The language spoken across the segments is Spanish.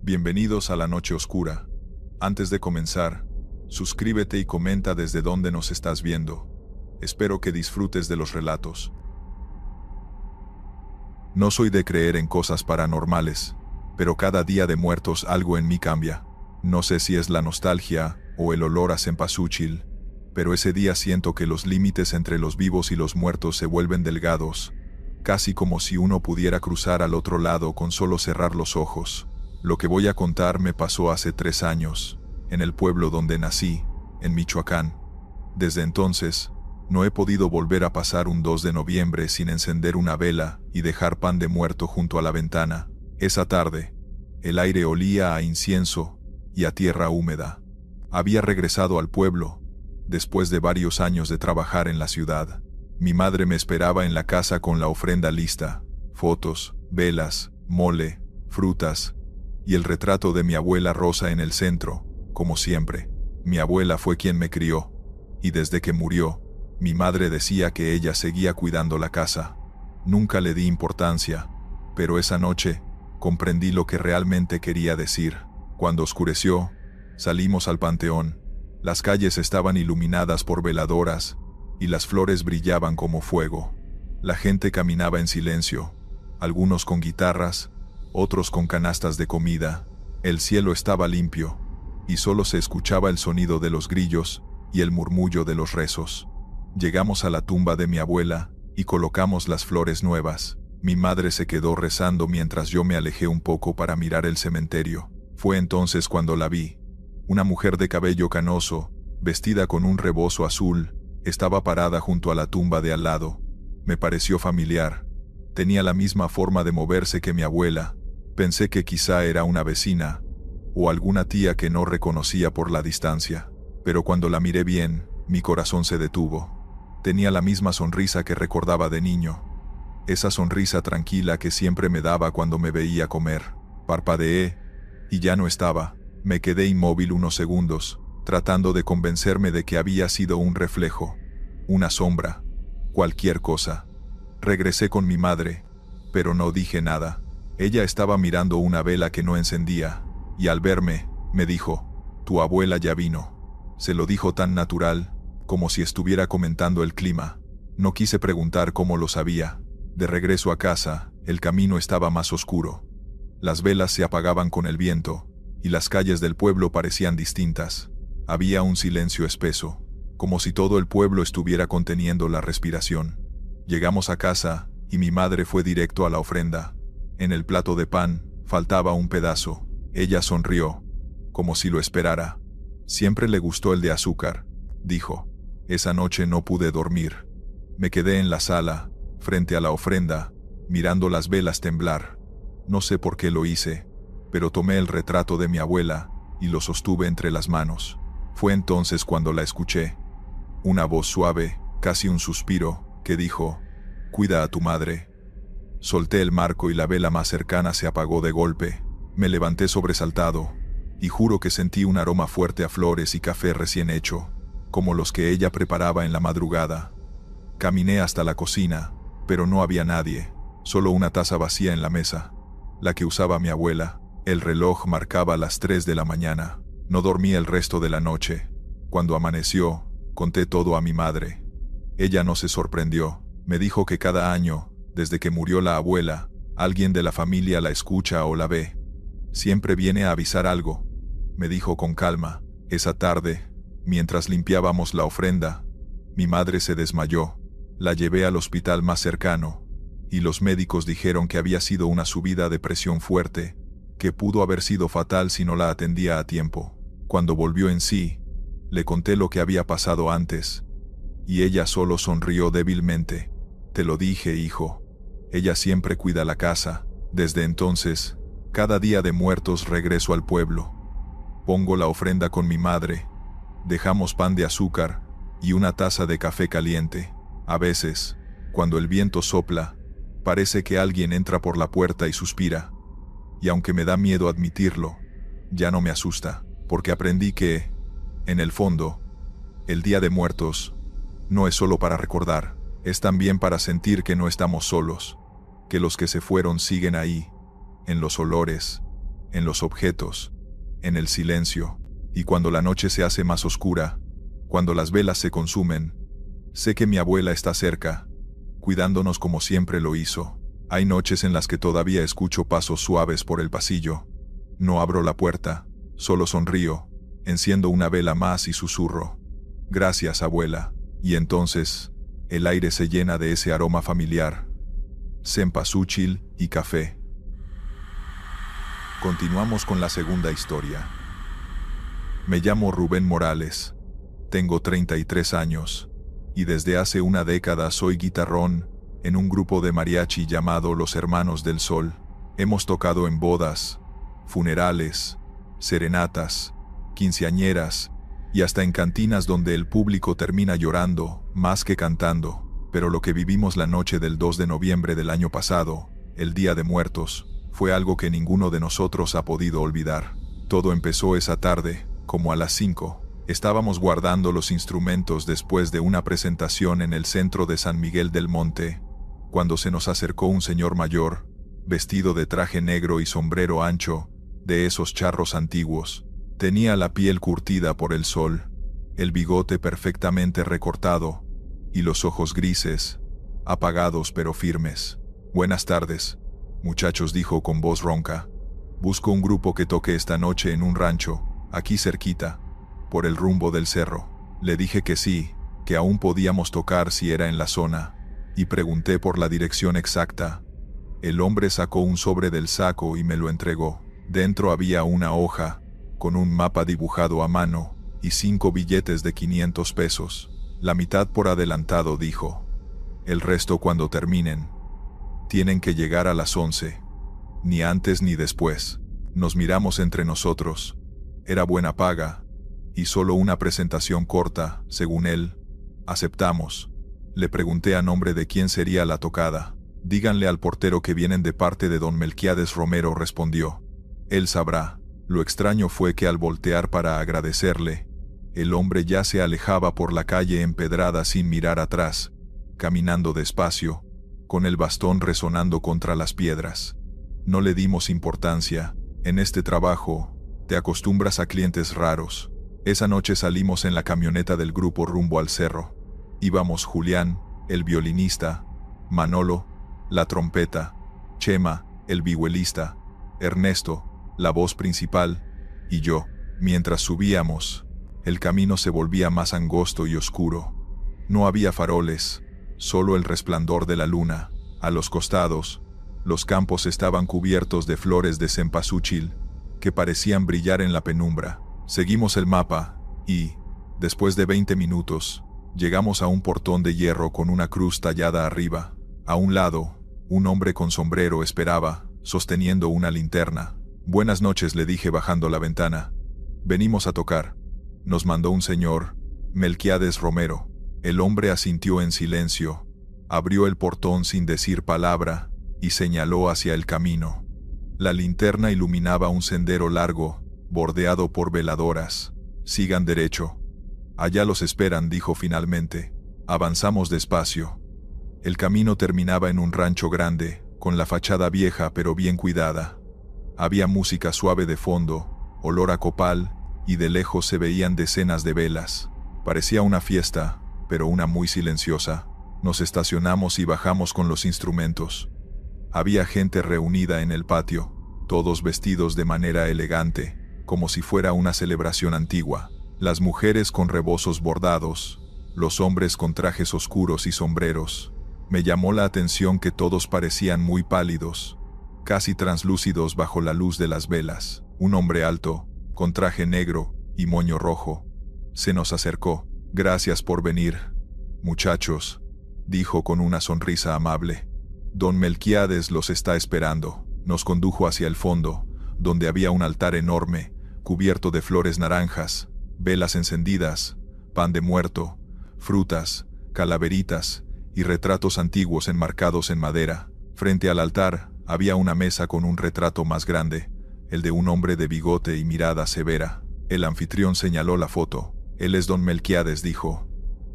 Bienvenidos a la noche oscura. Antes de comenzar, suscríbete y comenta desde dónde nos estás viendo. Espero que disfrutes de los relatos. No soy de creer en cosas paranormales, pero cada día de muertos algo en mí cambia. No sé si es la nostalgia o el olor a cempasúchil, pero ese día siento que los límites entre los vivos y los muertos se vuelven delgados, casi como si uno pudiera cruzar al otro lado con solo cerrar los ojos. Lo que voy a contar me pasó hace 3 años, en el pueblo donde nací, en Michoacán. Desde entonces, no he podido volver a pasar un 2 de noviembre sin encender una vela y dejar pan de muerto junto a la ventana. Esa tarde, el aire olía a incienso y a tierra húmeda. Había regresado al pueblo, después de varios años de trabajar en la ciudad. Mi madre me esperaba en la casa con la ofrenda lista, fotos, velas, mole, frutas, y el retrato de mi abuela Rosa en el centro, como siempre. Mi abuela fue quien me crió, y desde que murió, mi madre decía que ella seguía cuidando la casa. Nunca le di importancia, pero esa noche, comprendí lo que realmente quería decir. Cuando oscureció, salimos al panteón. Las calles estaban iluminadas por veladoras, y las flores brillaban como fuego. La gente caminaba en silencio, algunos con guitarras, otros con canastas de comida. El cielo estaba limpio, y solo se escuchaba el sonido de los grillos y el murmullo de los rezos. Llegamos a la tumba de mi abuela, y colocamos las flores nuevas. Mi madre se quedó rezando mientras yo me alejé un poco para mirar el cementerio. Fue entonces cuando la vi. Una mujer de cabello canoso, vestida con un rebozo azul, estaba parada junto a la tumba de al lado. Me pareció familiar. Tenía la misma forma de moverse que mi abuela. Pensé que quizá era una vecina, o alguna tía que no reconocía por la distancia. Pero cuando la miré bien, mi corazón se detuvo. Tenía la misma sonrisa que recordaba de niño. Esa sonrisa tranquila que siempre me daba cuando me veía comer. Parpadeé, y ya no estaba. Me quedé inmóvil unos segundos, tratando de convencerme de que había sido un reflejo, una sombra, cualquier cosa. Regresé con mi madre, pero no dije nada. Ella estaba mirando una vela que no encendía, y al verme, me dijo: «Tu abuela ya vino». Se lo dijo tan natural, como si estuviera comentando el clima. No quise preguntar cómo lo sabía. De regreso a casa, el camino estaba más oscuro. Las velas se apagaban con el viento, y las calles del pueblo parecían distintas. Había un silencio espeso, como si todo el pueblo estuviera conteniendo la respiración. Llegamos a casa, y mi madre fue directo a la ofrenda. En el plato de pan, faltaba un pedazo. Ella sonrió, como si lo esperara. «Siempre le gustó el de azúcar», dijo. Esa noche no pude dormir. Me quedé en la sala, frente a la ofrenda, mirando las velas temblar. No sé por qué lo hice, pero tomé el retrato de mi abuela y lo sostuve entre las manos. Fue entonces cuando la escuché. Una voz suave, casi un suspiro, que dijo: «Cuida a tu madre». Solté el marco y la vela más cercana se apagó de golpe. Me levanté sobresaltado, y juro que sentí un aroma fuerte a flores y café recién hecho, como los que ella preparaba en la madrugada. Caminé hasta la cocina, pero no había nadie, solo una taza vacía en la mesa, la que usaba mi abuela. El reloj marcaba las 3 de la mañana. No dormí el resto de la noche. Cuando amaneció, conté todo a mi madre. Ella no se sorprendió. Me dijo que cada año, desde que murió la abuela, alguien de la familia la escucha o la ve. Siempre viene a avisar algo, me dijo con calma. Esa tarde, mientras limpiábamos la ofrenda, mi madre se desmayó. La llevé al hospital más cercano, y los médicos dijeron que había sido una subida de presión fuerte, que pudo haber sido fatal si no la atendía a tiempo. Cuando volvió en sí, le conté lo que había pasado antes, y ella solo sonrió débilmente. «Te lo dije, hijo. Ella siempre cuida la casa». Desde entonces, cada día de muertos regreso al pueblo. Pongo la ofrenda con mi madre. Dejamos pan de azúcar y una taza de café caliente. A veces, cuando el viento sopla, parece que alguien entra por la puerta y suspira. Y aunque me da miedo admitirlo, ya no me asusta, porque aprendí que, en el fondo, el Día de Muertos no es solo para recordar, es también para sentir que no estamos solos, que los que se fueron siguen ahí, en los olores, en los objetos, en el silencio, y cuando la noche se hace más oscura, cuando las velas se consumen, sé que mi abuela está cerca, cuidándonos como siempre lo hizo. Hay noches en las que todavía escucho pasos suaves por el pasillo. No abro la puerta, solo sonrío, enciendo una vela más y susurro: «Gracias, abuela». Y entonces, el aire se llena de ese aroma familiar. Cempasúchil y café. Continuamos con la segunda historia. Me llamo Rubén Morales. Tengo 33 años. Y desde hace una década soy guitarrón en un grupo de mariachi llamado Los Hermanos del Sol. Hemos tocado en bodas, funerales, serenatas, quinceañeras y hasta en cantinas donde el público termina llorando más que cantando. Pero lo que vivimos la noche del 2 de noviembre del año pasado, el Día de Muertos, fue algo que ninguno de nosotros ha podido olvidar. Todo empezó esa tarde, como a las 5. Estábamos guardando los instrumentos después de una presentación en el centro de San Miguel del Monte, cuando se nos acercó un señor mayor, vestido de traje negro y sombrero ancho, de esos charros antiguos. Tenía la piel curtida por el sol, el bigote perfectamente recortado, y los ojos grises, apagados pero firmes. «Buenas tardes, muchachos», dijo con voz ronca. «Busco un grupo que toque esta noche en un rancho, aquí cerquita, por el rumbo del cerro». Le dije que sí, que aún podíamos tocar si era en la zona, y pregunté por la dirección exacta. El hombre sacó un sobre del saco y me lo entregó. Dentro había una hoja, con un mapa dibujado a mano, y 5 billetes de 500 pesos. «La mitad por adelantado», dijo. «El resto cuando terminen. Tienen que llegar a las 11. Ni antes ni después». Nos miramos entre nosotros. Era buena paga, y solo una presentación corta, según él. Aceptamos. Le pregunté a nombre de quién sería la tocada. «Díganle al portero que vienen de parte de don Melquiades Romero», respondió. «Él sabrá». Lo extraño fue que al voltear para agradecerle, el hombre ya se alejaba por la calle empedrada sin mirar atrás, caminando despacio, con el bastón resonando contra las piedras. No le dimos importancia. En este trabajo, te acostumbras a clientes raros. Esa noche salimos en la camioneta del grupo rumbo al cerro. Íbamos Julián, el violinista, Manolo, la trompeta, Chema, el vihuelista, Ernesto, la voz principal, y yo. Mientras subíamos, el camino se volvía más angosto y oscuro. No había faroles, solo el resplandor de la luna. A los costados, los campos estaban cubiertos de flores de cempasúchil, que parecían brillar en la penumbra. Seguimos el mapa, y, después de 20 minutos, llegamos a un portón de hierro con una cruz tallada arriba. A un lado, un hombre con sombrero esperaba, sosteniendo una linterna. «Buenas noches», le dije bajando la ventana. «Venimos a tocar. Nos mandó un señor, Melquiades Romero». El hombre asintió en silencio, abrió el portón sin decir palabra, y señaló hacia el camino. La linterna iluminaba un sendero largo, bordeado por veladoras. «Sigan derecho. Allá los esperan», dijo finalmente. Avanzamos despacio. El camino terminaba en un rancho grande, con la fachada vieja pero bien cuidada. Había música suave de fondo, olor a copal, y de lejos se veían decenas de velas. Parecía una fiesta, pero una muy silenciosa. Nos estacionamos y bajamos con los instrumentos. Había gente reunida en el patio, todos vestidos de manera elegante, como si fuera una celebración antigua. Las mujeres con rebozos bordados, los hombres con trajes oscuros y sombreros. Me llamó la atención que todos parecían muy pálidos, casi translúcidos bajo la luz de las velas. Un hombre alto, con traje negro y moño rojo, se nos acercó. «Gracias por venir, muchachos», dijo con una sonrisa amable. «Don Melquiades los está esperando». Nos condujo hacia el fondo, donde había un altar enorme, cubierto de flores naranjas, velas encendidas, pan de muerto, frutas, calaveritas y retratos antiguos enmarcados en madera. Frente al altar había una mesa con un retrato más grande, el de un hombre de bigote y mirada severa. El anfitrión señaló la foto. «Él es don Melquiades», dijo.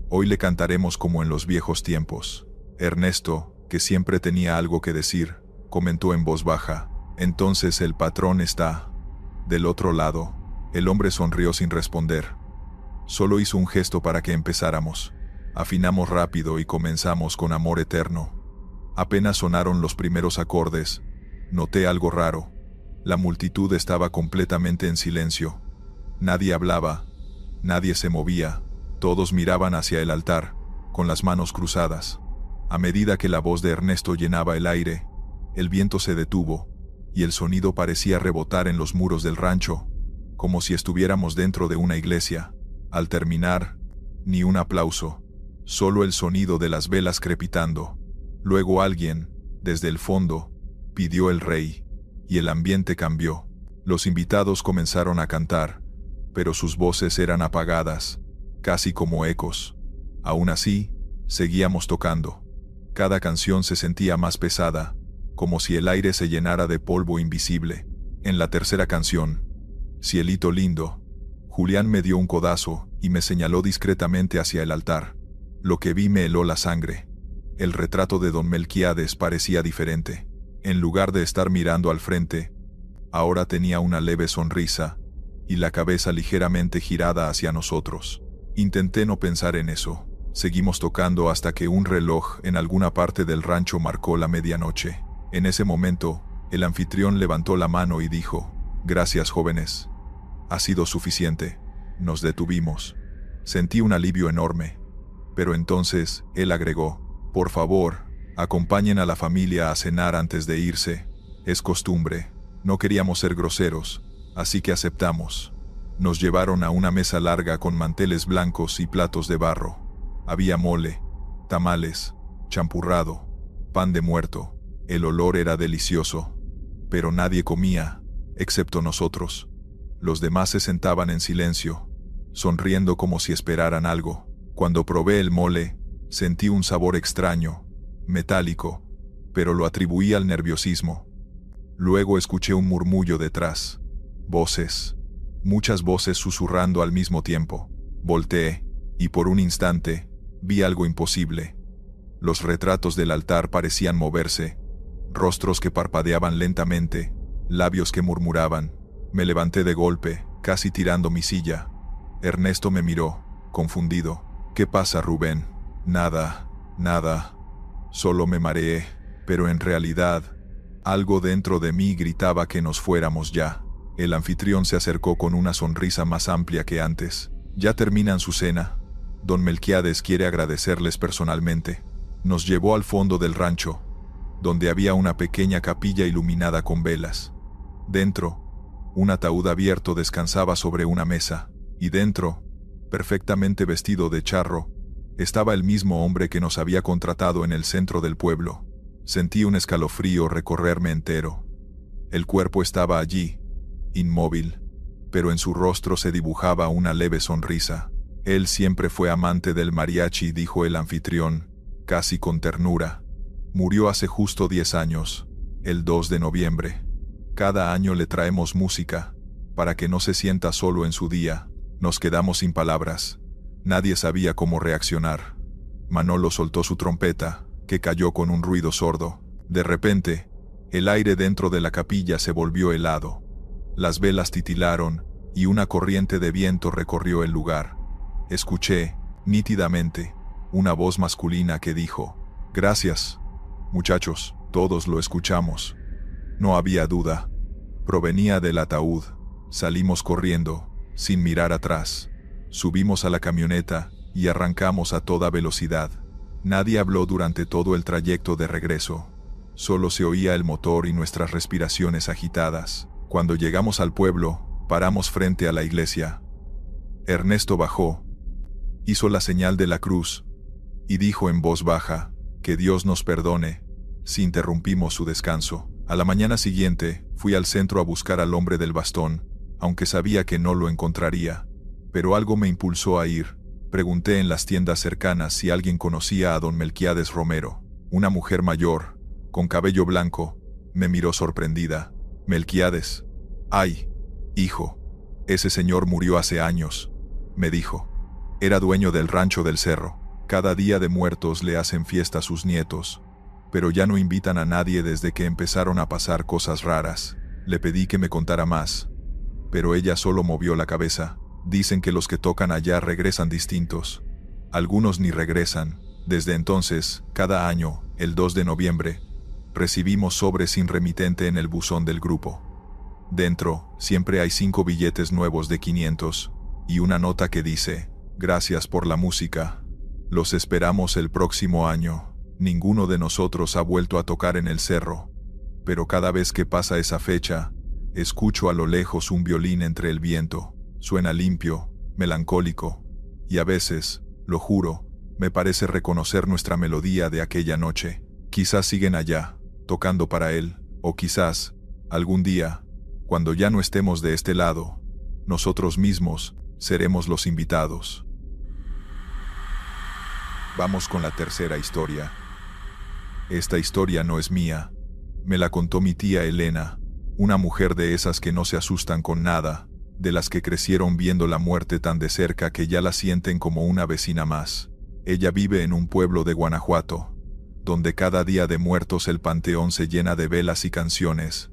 «Hoy le cantaremos como en los viejos tiempos». Ernesto, que siempre tenía algo que decir, comentó en voz baja: Entonces el patrón está del otro lado. El hombre sonrió sin responder. Solo hizo un gesto para que empezáramos. Afinamos rápido y comenzamos con Amor Eterno. Apenas sonaron los primeros acordes, noté algo raro. La multitud estaba completamente en silencio. Nadie hablaba, nadie se movía, todos miraban hacia el altar, con las manos cruzadas. A medida que la voz de Ernesto llenaba el aire, el viento se detuvo, y el sonido parecía rebotar en los muros del rancho, como si estuviéramos dentro de una iglesia. Al terminar, ni un aplauso, solo el sonido de las velas crepitando. Luego alguien, desde el fondo, pidió el rey, y el ambiente cambió. Los invitados comenzaron a cantar, pero sus voces eran apagadas, casi como ecos. Aún así, seguíamos tocando. Cada canción se sentía más pesada, como si el aire se llenara de polvo invisible. En la tercera canción, Cielito lindo, Julián me dio un codazo y me señaló discretamente hacia el altar. Lo que vi me heló la sangre. El retrato de don Melquiades parecía diferente. En lugar de estar mirando al frente, ahora tenía una leve sonrisa y la cabeza ligeramente girada hacia nosotros. Intenté no pensar en eso. Seguimos tocando hasta que un reloj en alguna parte del rancho marcó la medianoche. En ese momento, el anfitrión levantó la mano y dijo: «Gracias, jóvenes. Ha sido suficiente». Nos detuvimos. Sentí un alivio enorme. Pero entonces, él agregó: «Por favor, acompañen a la familia a cenar antes de irse. Es costumbre». No queríamos ser groseros, así que aceptamos. Nos llevaron a una mesa larga con manteles blancos y platos de barro. Había mole, tamales, champurrado, pan de muerto. El olor era delicioso, pero nadie comía, excepto nosotros. Los demás se sentaban en silencio, sonriendo como si esperaran algo. Cuando probé el mole, sentí un sabor extraño, metálico, pero lo atribuí al nerviosismo. Luego escuché un murmullo detrás. Voces. Muchas voces susurrando al mismo tiempo. Volteé, y por un instante, vi algo imposible. Los retratos del altar parecían moverse, rostros que parpadeaban lentamente, labios que murmuraban. Me levanté de golpe, casi tirando mi silla. Ernesto me miró, confundido. «¿Qué pasa, Rubén?» «Nada, nada. Solo me mareé», pero en realidad, algo dentro de mí gritaba que nos fuéramos ya. El anfitrión se acercó con una sonrisa más amplia que antes. «Ya terminan su cena. Don Melquiades quiere agradecerles personalmente». Nos llevó al fondo del rancho, donde había una pequeña capilla iluminada con velas. Dentro, un ataúd abierto descansaba sobre una mesa, y dentro, perfectamente vestido de charro, estaba el mismo hombre que nos había contratado en el centro del pueblo. Sentí un escalofrío recorrerme entero. El cuerpo estaba allí, inmóvil, pero en su rostro se dibujaba una leve sonrisa. «Él siempre fue amante del mariachi», dijo el anfitrión, casi con ternura. «Murió hace justo 10 años, el 2 de noviembre. Cada año le traemos música, para que no se sienta solo en su día». Nos quedamos sin palabras. Nadie sabía cómo reaccionar. Manolo soltó su trompeta, que cayó con un ruido sordo. De repente, el aire dentro de la capilla se volvió helado. Las velas titilaron, y una corriente de viento recorrió el lugar. Escuché, nítidamente, una voz masculina que dijo: «Gracias, muchachos». Todos lo escuchamos. No había duda. Provenía del ataúd. Salimos corriendo, sin mirar atrás. Subimos a la camioneta y arrancamos a toda velocidad. Nadie habló durante todo el trayecto de regreso. Solo se oía el motor y nuestras respiraciones agitadas. Cuando llegamos al pueblo, paramos frente a la iglesia. Ernesto bajó, hizo la señal de la cruz y dijo en voz baja: «Que Dios nos perdone». Si interrumpimos su descanso. A la mañana siguiente, fui al centro a buscar al hombre del bastón, aunque sabía que no lo encontraría. Pero algo me impulsó a ir. Pregunté en las tiendas cercanas si alguien conocía a don Melquiades Romero. Una mujer mayor, con cabello blanco, me miró sorprendida. «Melquiades. Ay, hijo, ese señor murió hace años», me dijo. Era dueño del rancho del cerro. Cada día de muertos le hacen fiesta a sus nietos. pero ya no invitan a nadie desde que empezaron a pasar cosas raras. Le pedí que me contara más, pero ella solo movió la cabeza. Dicen que los que tocan allá regresan distintos. Algunos ni regresan. Desde entonces, cada año, el 2 de noviembre, recibimos sobres sin remitente en el buzón del grupo. Dentro, siempre hay 5 billetes nuevos de 500, y una nota que dice: gracias por la música. Los esperamos el próximo año. Ninguno de nosotros ha vuelto a tocar en el cerro, pero cada vez que pasa esa fecha, escucho a lo lejos un violín entre el viento. Suena limpio, melancólico, y a veces, lo juro, me parece reconocer nuestra melodía de aquella noche. Quizás siguen allá, tocando para él, o quizás, algún día, cuando ya no estemos de este lado, nosotros mismos seremos los invitados. Vamos con la tercera historia. Esta historia no es mía. Me la contó mi tía Elena, una mujer de esas que no se asustan con nada, de las que crecieron viendo la muerte tan de cerca que ya la sienten como una vecina más. Ella vive en un pueblo de Guanajuato, donde cada día de muertos el panteón se llena de velas y canciones,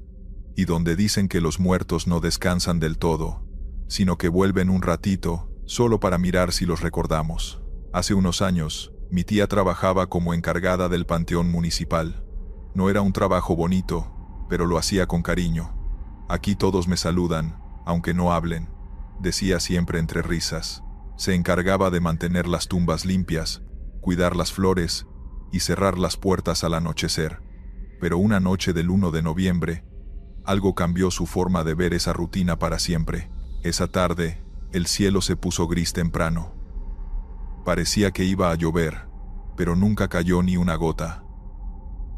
y donde dicen que los muertos no descansan del todo, sino que vuelven un ratito, solo para mirar si los recordamos. Hace unos años, mi tía trabajaba como encargada del panteón municipal. No era un trabajo bonito, pero lo hacía con cariño. Aquí todos me saludan, aunque no hablen, decía siempre entre risas. Se encargaba de mantener las tumbas limpias, cuidar las flores y cerrar las puertas al anochecer. Pero una noche del 1 de noviembre, algo cambió su forma de ver esa rutina para siempre. Esa tarde, el cielo se puso gris temprano. Parecía que iba a llover, pero nunca cayó ni una gota.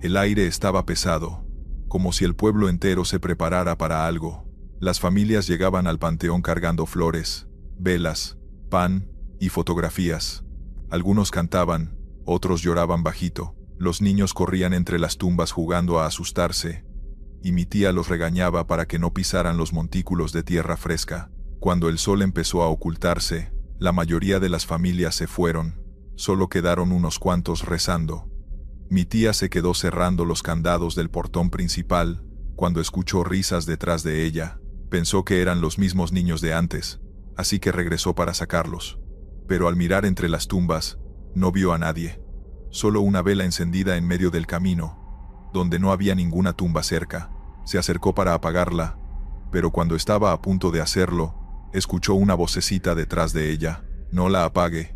El aire estaba pesado, como si el pueblo entero se preparara para algo. Las familias llegaban al panteón cargando flores, velas, pan y fotografías. Algunos cantaban, otros lloraban bajito. Los niños corrían entre las tumbas jugando a asustarse, y mi tía los regañaba para que no pisaran los montículos de tierra fresca. Cuando el sol empezó a ocultarse, la mayoría de las familias se fueron, solo quedaron unos cuantos rezando. Mi tía se quedó cerrando los candados del portón principal, cuando escuchó risas detrás de ella. Pensó que eran los mismos niños de antes, así que regresó para sacarlos. Pero al mirar entre las tumbas, no vio a nadie. Solo una vela encendida en medio del camino, donde no había ninguna tumba cerca. Se acercó para apagarla, pero cuando estaba a punto de hacerlo, escuchó una vocecita detrás de ella. No la apague,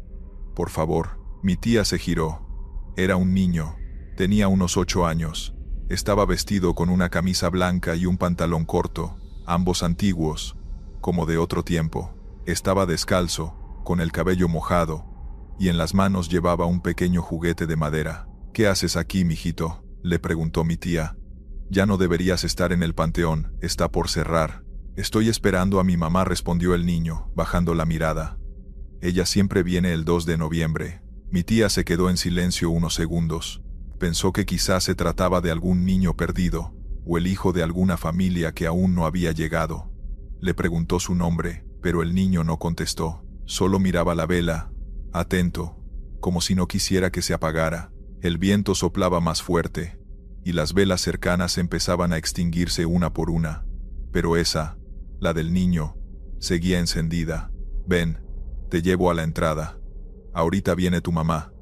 por favor. Mi tía se giró. Era un niño. Tenía unos 8 años. Estaba vestido con una camisa blanca y un pantalón corto, ambos antiguos, como de otro tiempo. Estaba descalzo, con el cabello mojado, y en las manos llevaba un pequeño juguete de madera. ¿Qué haces aquí, mijito?, le preguntó mi tía. Ya no deberías estar en el panteón, está por cerrar. Estoy esperando a mi mamá, respondió el niño, bajando la mirada. Ella siempre viene el 2 de noviembre. Mi tía se quedó en silencio unos segundos. Pensó que quizás se trataba de algún niño perdido, o el hijo de alguna familia que aún no había llegado. Le preguntó su nombre, pero el niño no contestó. Solo miraba la vela, atento, como si no quisiera que se apagara. El viento soplaba más fuerte, y las velas cercanas empezaban a extinguirse una por una. Pero esa, la del niño, seguía encendida. Ven, te llevo a la entrada. Ahorita viene tu mamá.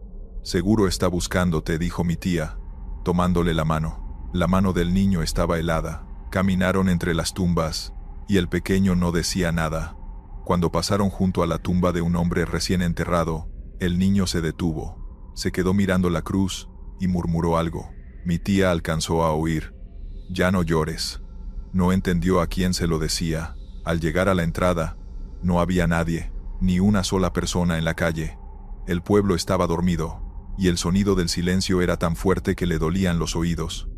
Seguro está buscándote, dijo mi tía, tomándole la mano. La mano del niño estaba helada. Caminaron entre las tumbas, y el pequeño no decía nada. Cuando pasaron junto a la tumba de un hombre recién enterrado, el niño se detuvo. Se quedó mirando la cruz, y murmuró algo. Mi tía alcanzó a oír: ya no llores. No entendió a quién se lo decía. Al llegar a la entrada, no había nadie, ni una sola persona en la calle. El pueblo estaba dormido, y el sonido del silencio era tan fuerte que le dolían los oídos.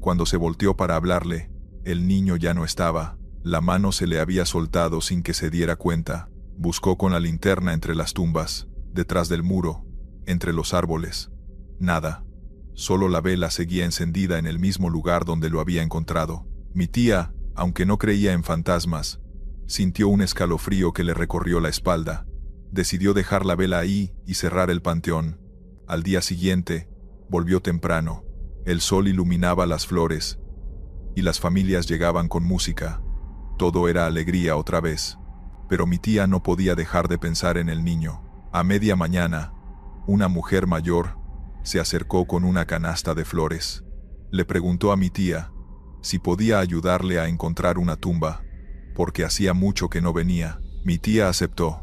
Cuando se volteó para hablarle, el niño ya no estaba. La mano se le había soltado sin que se diera cuenta. Buscó con la linterna entre las tumbas, detrás del muro, entre los árboles. Nada. Solo la vela seguía encendida en el mismo lugar donde lo había encontrado. Mi tía, aunque no creía en fantasmas, sintió un escalofrío que le recorrió la espalda. Decidió dejar la vela ahí y cerrar el panteón. Al día siguiente, volvió temprano. El sol iluminaba las flores, y las familias llegaban con música. Todo era alegría otra vez. Pero mi tía no podía dejar de pensar en el niño. A media mañana, una mujer mayor se acercó con una canasta de flores. Le preguntó a mi tía si podía ayudarle a encontrar una tumba, porque hacía mucho que no venía. Mi tía aceptó,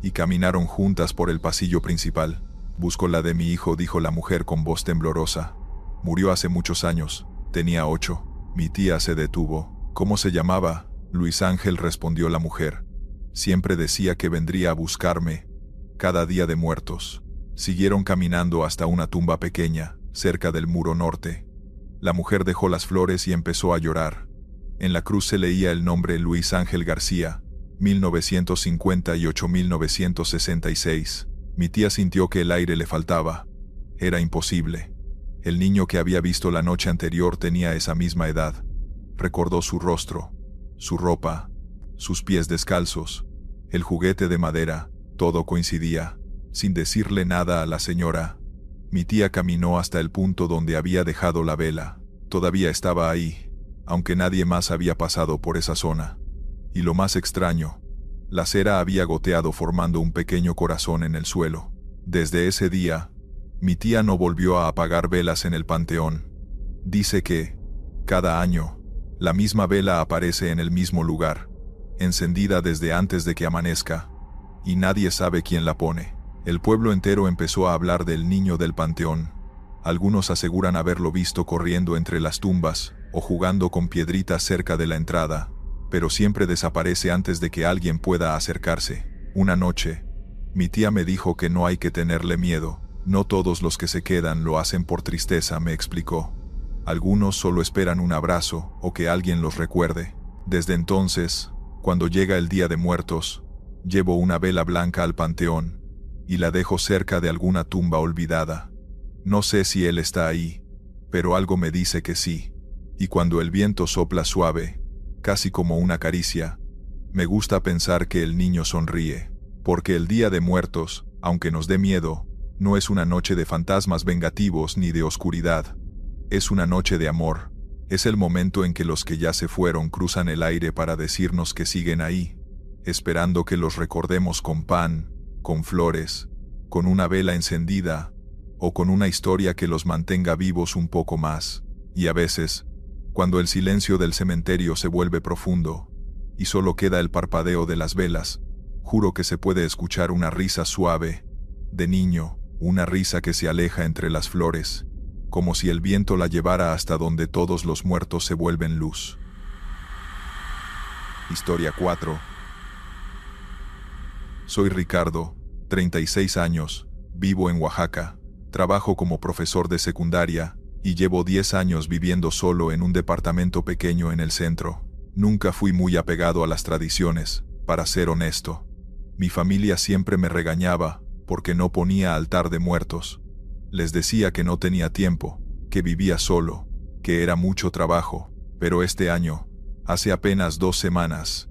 y caminaron juntas por el pasillo principal. «Busco la de mi hijo», dijo la mujer con voz temblorosa. «Murió hace muchos años, tenía 8. Mi tía se detuvo. «¿Cómo se llamaba?» «Luis Ángel», respondió la mujer. «Siempre decía que vendría a buscarme cada día de muertos». Siguieron caminando hasta una tumba pequeña, cerca del muro norte. La mujer dejó las flores y empezó a llorar. En la cruz se leía el nombre Luis Ángel García, 1958-1966. Mi tía sintió que el aire le faltaba. Era imposible. El niño que había visto la noche anterior tenía esa misma edad. Recordó su rostro, su ropa, sus pies descalzos, el juguete de madera, todo coincidía. Sin decirle nada a la señora, mi tía caminó hasta el punto donde había dejado la vela. Todavía estaba ahí, aunque nadie más había pasado por esa zona. Y lo más extraño, la cera había goteado formando un pequeño corazón en el suelo. Desde ese día, mi tía no volvió a apagar velas en el panteón. Dice que, cada año, la misma vela aparece en el mismo lugar, encendida desde antes de que amanezca, y nadie sabe quién la pone. El pueblo entero empezó a hablar del niño del panteón. Algunos aseguran haberlo visto corriendo entre las tumbas o jugando con piedritas cerca de la entrada, pero siempre desaparece antes de que alguien pueda acercarse. Una noche, mi tía me dijo que no hay que tenerle miedo. No todos los que se quedan lo hacen por tristeza, me explicó. Algunos solo esperan un abrazo o que alguien los recuerde. Desde entonces, cuando llega el Día de Muertos, llevo una vela blanca al panteón y la dejo cerca de alguna tumba olvidada. No sé si él está ahí, pero algo me dice que sí. Y cuando el viento sopla suave, casi como una caricia, me gusta pensar que el niño sonríe, porque el Día de Muertos, aunque nos dé miedo, no es una noche de fantasmas vengativos ni de oscuridad. Es una noche de amor. Es el momento en que los que ya se fueron cruzan el aire para decirnos que siguen ahí, esperando que los recordemos con pan, con flores, con una vela encendida, o con una historia que los mantenga vivos un poco más. Y a veces, cuando el silencio del cementerio se vuelve profundo, y solo queda el parpadeo de las velas, juro que se puede escuchar una risa suave, de niño, una risa que se aleja entre las flores, como si el viento la llevara hasta donde todos los muertos se vuelven luz. Historia 4. Soy Ricardo, 36 años, vivo en Oaxaca, trabajo como profesor de secundaria y llevo 10 años viviendo solo en un departamento pequeño en el centro. Nunca fui muy apegado a las tradiciones, para ser honesto. Mi familia siempre me regañaba porque no ponía altar de muertos. Les decía que no tenía tiempo, que vivía solo, que era mucho trabajo, pero este año, hace apenas 2 semanas,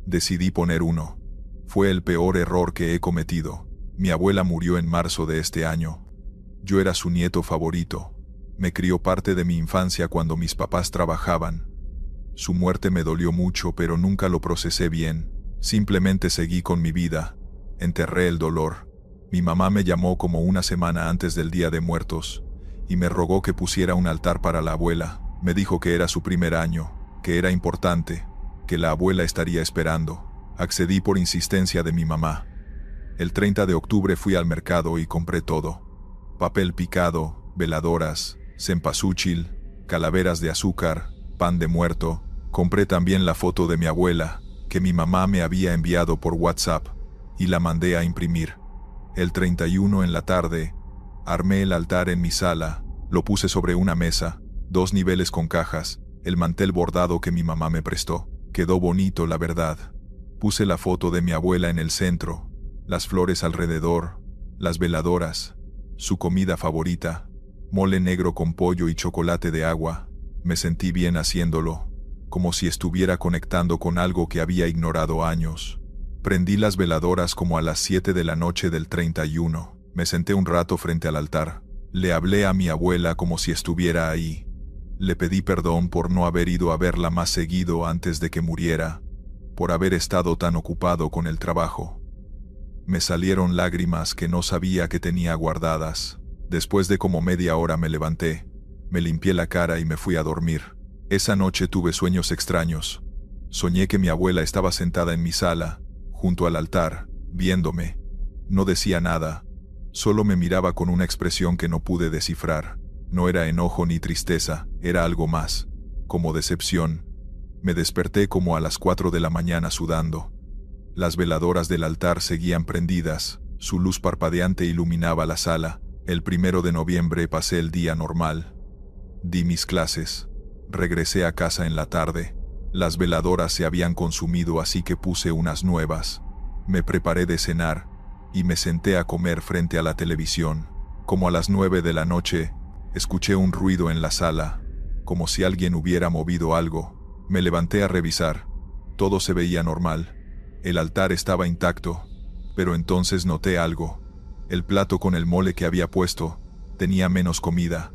decidí poner uno. Fue el peor error que he cometido. Mi abuela murió en marzo de este año. Yo era su nieto favorito. Me crió parte de mi infancia cuando mis papás trabajaban. Su muerte me dolió mucho, pero nunca lo procesé bien. Simplemente seguí con mi vida. Enterré el dolor. Mi mamá me llamó como una semana antes del Día de Muertos y me rogó que pusiera un altar para la abuela. Me dijo que era su primer año, que era importante, que la abuela estaría esperando. Accedí por insistencia de mi mamá. El 30 de octubre fui al mercado y compré todo. Papel picado, veladoras, cempasúchil, calaveras de azúcar, pan de muerto. Compré también la foto de mi abuela, que mi mamá me había enviado por WhatsApp, y la mandé a imprimir. El 31 en la tarde, armé el altar en mi sala, lo puse sobre una mesa, 2 niveles con cajas, el mantel bordado que mi mamá me prestó. Quedó bonito, la verdad. Puse la foto de mi abuela en el centro, las flores alrededor, las veladoras, su comida favorita, mole negro con pollo y chocolate de agua. Me sentí bien haciéndolo, como si estuviera conectando con algo que había ignorado años. Prendí las veladoras como a las 7 de la noche del 31. Me senté un rato frente al altar, Le hablé a mi abuela como si estuviera ahí. Le pedí perdón por no haber ido a verla más seguido antes de que muriera, por haber estado tan ocupado con el trabajo. Me salieron lágrimas que no sabía que tenía guardadas. Después de como media hora me levanté, me limpié la cara y me fui a dormir. Esa noche tuve sueños extraños. Soñé que mi abuela estaba sentada en mi sala, junto al altar, viéndome. No decía nada, solo me miraba con una expresión que no pude descifrar. No era enojo ni tristeza, era algo más, como decepción. Me desperté como a las 4 de la mañana sudando. Las veladoras del altar seguían prendidas, su luz parpadeante iluminaba la sala. El 1 de noviembre pasé el día normal. Di mis clases. Regresé a casa en la tarde. Las veladoras se habían consumido, así que puse unas nuevas. Me preparé de cenar y me senté a comer frente a la televisión. Como a las 9 de la noche, escuché un ruido en la sala, como si alguien hubiera movido algo. Me levanté a revisar. Todo se veía normal. El altar estaba intacto, pero entonces noté algo. El plato con el mole que había puesto tenía menos comida.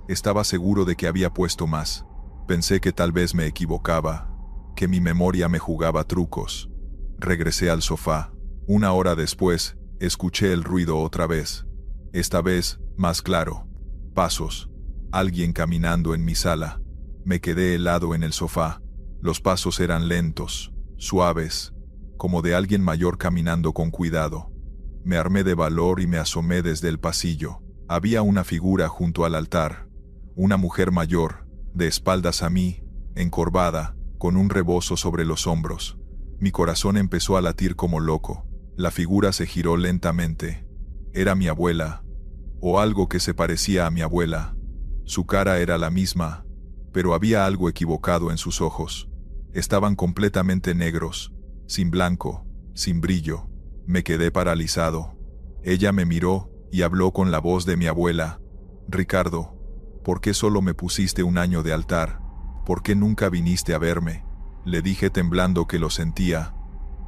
Estaba seguro de que había puesto más. Pensé que tal vez me equivocaba, que mi memoria me jugaba trucos. Regresé al sofá. 1 hora después, escuché el ruido otra vez. Esta vez, más claro. Pasos. Alguien caminando en mi sala. Me quedé helado en el sofá. Los pasos eran lentos, suaves, como de alguien mayor caminando con cuidado. Me armé de valor y me asomé desde el pasillo. Había una figura junto al altar. Una mujer mayor, de espaldas a mí, encorvada, con un rebozo sobre los hombros. Mi corazón empezó a latir como loco. La figura se giró lentamente. Era mi abuela, o algo que se parecía a mi abuela. Su cara era la misma, pero había algo equivocado en sus ojos. Estaban completamente negros, sin blanco, sin brillo. Me quedé paralizado. Ella me miró y habló con la voz de mi abuela. Ricardo, ¿por qué solo me pusiste un año de altar? ¿Por qué nunca viniste a verme? Le dije temblando que lo sentía,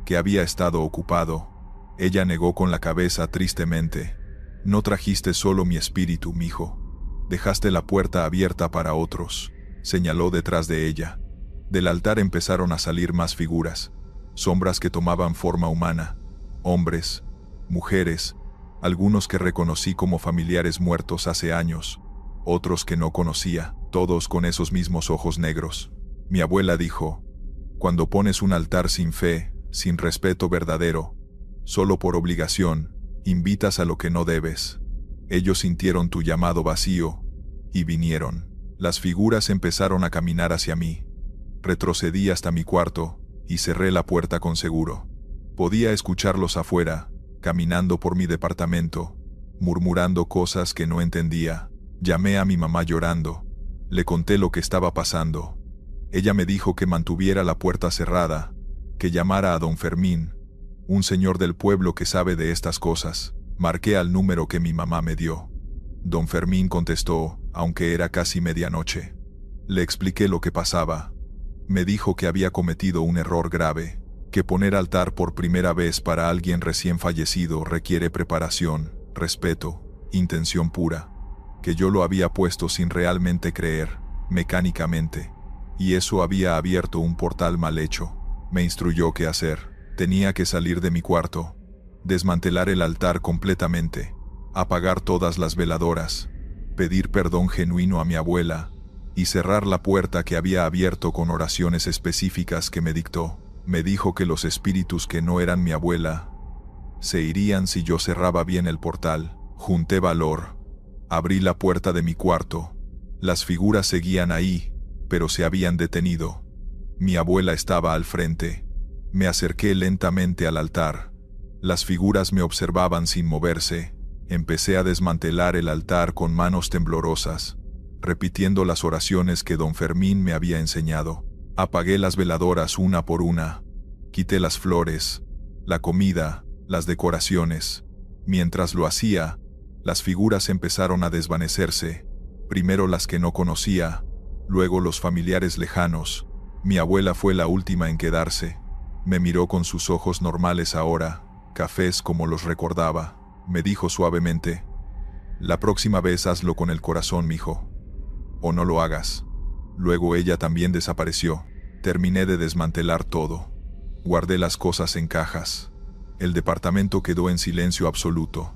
que había estado ocupado. Ella negó con la cabeza tristemente. No trajiste solo mi espíritu, mijo. Dejaste la puerta abierta para otros, señaló detrás de ella. Del altar empezaron a salir más figuras, sombras que tomaban forma humana, hombres, mujeres, algunos que reconocí como familiares muertos hace años, otros que no conocía, todos con esos mismos ojos negros. Mi abuela dijo, cuando pones un altar sin fe, sin respeto verdadero, solo por obligación, invitas a lo que no debes. Ellos sintieron tu llamado vacío, y vinieron. Las figuras empezaron a caminar hacia mí. Retrocedí hasta mi cuarto, y cerré la puerta con seguro. Podía escucharlos afuera, caminando por mi departamento, murmurando cosas que no entendía. Llamé a mi mamá llorando. Le conté lo que estaba pasando. Ella me dijo que mantuviera la puerta cerrada, que llamara a don Fermín, un señor del pueblo que sabe de estas cosas. Marqué al número que mi mamá me dio. Don Fermín contestó, aunque era casi medianoche. Le expliqué lo que pasaba. Me dijo que había cometido un error grave, que poner altar por primera vez para alguien recién fallecido requiere preparación, respeto, intención pura, que yo lo había puesto sin realmente creer, mecánicamente, y eso había abierto un portal mal hecho. Me instruyó qué hacer. Tenía que salir de mi cuarto, desmantelar el altar completamente, apagar todas las veladoras, pedir perdón genuino a mi abuela, y cerrar la puerta que había abierto con oraciones específicas que me dictó. Me dijo que los espíritus que no eran mi abuela se irían si yo cerraba bien el portal. Junté valor. Abrí la puerta de mi cuarto. Las figuras seguían ahí, pero se habían detenido. Mi abuela estaba al frente. Me acerqué lentamente al altar. Las figuras me observaban sin moverse. Empecé a desmantelar el altar con manos temblorosas, repitiendo las oraciones que don Fermín me había enseñado. Apagué las veladoras una por una. Quité las flores, la comida, las decoraciones. Mientras lo hacía, las figuras empezaron a desvanecerse. Primero las que no conocía, luego los familiares lejanos. Mi abuela fue la última en quedarse. Me miró con sus ojos normales ahora, cafés como los recordaba. Me dijo suavemente, La próxima vez hazlo con el corazón, mijo. O no lo hagas. Luego ella también desapareció. Terminé de desmantelar todo. Guardé las cosas en cajas. El departamento quedó en silencio absoluto.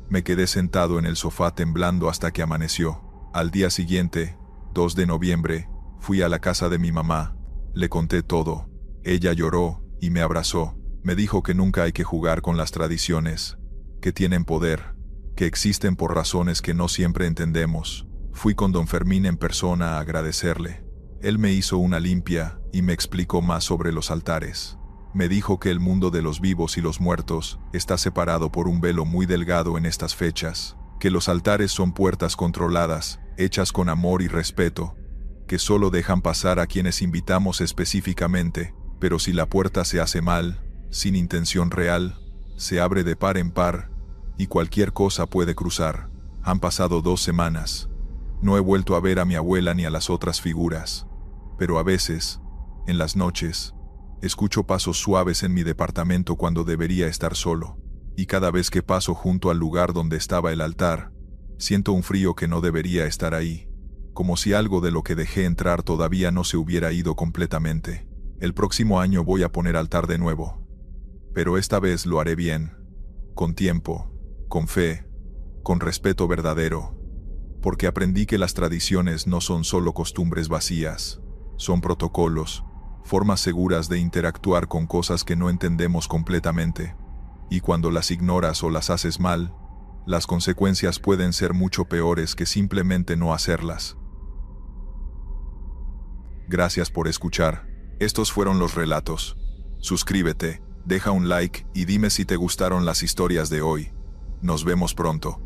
Me quedé sentado en el sofá temblando hasta que amaneció. Al día siguiente, 2 de noviembre, fui a la casa de mi mamá. Le conté todo. Ella lloró y me abrazó. Me dijo que nunca hay que jugar con las tradiciones, que tienen poder, que existen por razones que no siempre entendemos. Fui con don Fermín en persona a agradecerle. Él me hizo una limpia y me explicó más sobre los altares. Me dijo que el mundo de los vivos y los muertos está separado por un velo muy delgado en estas fechas, que los altares son puertas controladas, hechas con amor y respeto, que solo dejan pasar a quienes invitamos específicamente, pero si la puerta se hace mal, sin intención real, se abre de par en par, y cualquier cosa puede cruzar. Han pasado 2 semanas. No he vuelto a ver a mi abuela ni a las otras figuras, pero a veces, en las noches, escucho pasos suaves en mi departamento cuando debería estar solo, y cada vez que paso junto al lugar donde estaba el altar, siento un frío que no debería estar ahí, como si algo de lo que dejé entrar todavía no se hubiera ido completamente. El próximo año voy a poner altar de nuevo, pero esta vez lo haré bien, con tiempo, con fe, con respeto verdadero, porque aprendí que las tradiciones no son solo costumbres vacías, son protocolos, formas seguras de interactuar con cosas que no entendemos completamente, y cuando las ignoras o las haces mal, las consecuencias pueden ser mucho peores que simplemente no hacerlas. Gracias por escuchar. Estos fueron los relatos. Suscríbete, deja un like y dime si te gustaron las historias de hoy. Nos vemos pronto.